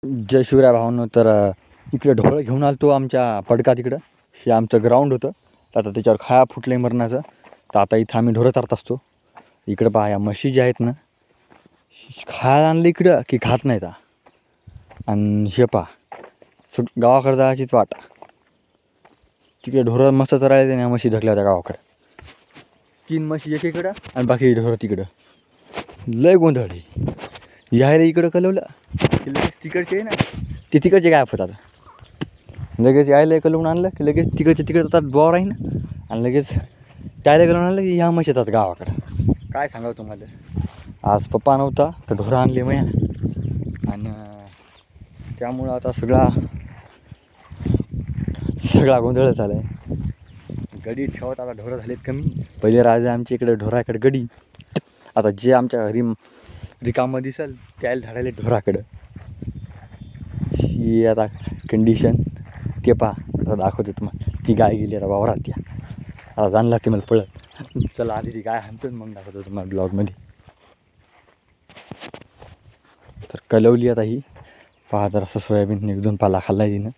जय शिवराय भावांनो. तर इकडे ढोळं घेऊन आलो तो आमच्या पडका तिकडं. हे आमचं ग्राउंड होतं. आता त्याच्यावर खाया फुटले मरणाचं. तर आता इथं आम्ही ढोरं चारत असतो. इकडं पहा, या म्हशी ज्या आहेत ना, खायला आणलं इकडं की खात नाहीत. आणि हे पहा, गावाकडे जायचीच वाट. तिकडे ढोरं मस्त चरायला त्या म्हशी धकल्या होत्या गावाकडे. 3 म्हशी एकीकडं आणि बाकी ढोरं तिकडं. लय गोंधळ आहे. यायला इकडं कलवलं की लगेच तिकडचे आहे ना, ते तिकडचे गायब होतात. लगेच यायला कलवून आणलं की लगेच तिकडचे तिकडे जातात बोर आहे ना, आणि लगेच त्याला कलवून आणलं की ह्या म्हशी येतात गावाकडं. काय सांगावं तुम्हाला. आज पप्पा नव्हता तर ढोरं आणले मया, आणि त्यामुळं आता सगळा गोंधळ झाला आहे. गडी ठेवत आता ढोरं झालेत कमी. पहिले राजा आमच्या इकडे ढोराकडे गडी. आता जे आमच्या घरी रिकामं दिसेल त्याला झाडाले ढोराकडं. ही आता कंडिशन ते पहा. आता दाखवते तुम्हाला. ती गाय गेली आता वावरात. त्या आता जाणं लागते मला पळत. चला आधी ती गाय हाणतो मग दाखवतो तुम्हाला ब्लॉगमध्ये. तर कलवली आता ही पहा. जर असं सोयाबीन 1-2 पाला खाल्ला तिनं.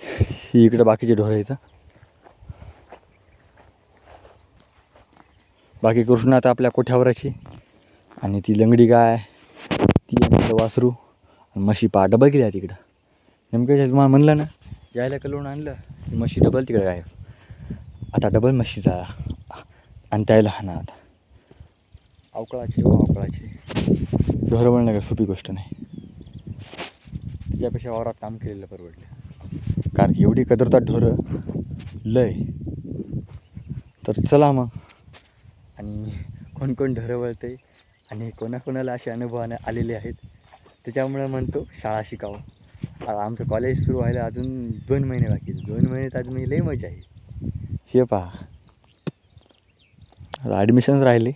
ही इकडं बाकीचे ढोरं येतं. बाकी कृष्णा आता आपल्या कोठ्यावरची. आणि ती लंगडी गाय, ती आणि वासरू, म्हशी पहा डबल गेल्या तिकडं. नेमकं तुम्हाला म्हणलं ना, यायला कलवून आणलं की म्हशी डबल तिकडे गायब. आता डबल म्हशीचा आणि त्याला हाना. आता अवकाळाची ढोरं म्हणणं का सोपी गोष्ट नाही. त्याच्यापेक्षा वावरात काम केलेलं परवडलं. कारण की एवढी कदरतात ढोरं लय. तर चला मग. आणि कोण ढोरं वळते आणि कोणाकोणाला असे अनुभव आलेले आहेत, त्याच्यामुळं म्हणतो शाळा शिकावं. आता आमचं कॉलेज सुरू व्हायला अजून 2 महिने बाकी आहेत. 2 महिन्यात अजून मी लई मजा आहे. हे पहा, आता ॲडमिशनच राहिले.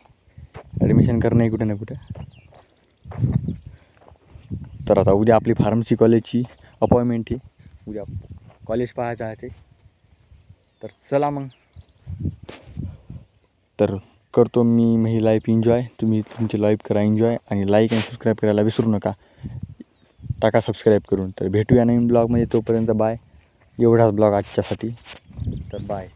ॲडमिशन करणं आहे कुठे ना कुठे. तर आता उद्या आपली फार्मसी कॉलेजची अपॉइंटमेंट आहे. उद्या कॉलेज पाहायचं आहे ते. तर चला मग. तर करतो मी ही लाईफ एन्जॉय. तुम्ही तुमची लाईफ करा एन्जॉय. आणि लाईक आणि सबस्क्राईब करायला विसरू नका. टाका सबस्क्राईब करून. तर भेटूया नवीन ब्लॉगमध्ये. तोपर्यंत बाय. एवढाच ब्लॉग आजच्यासाठी. तर बाय.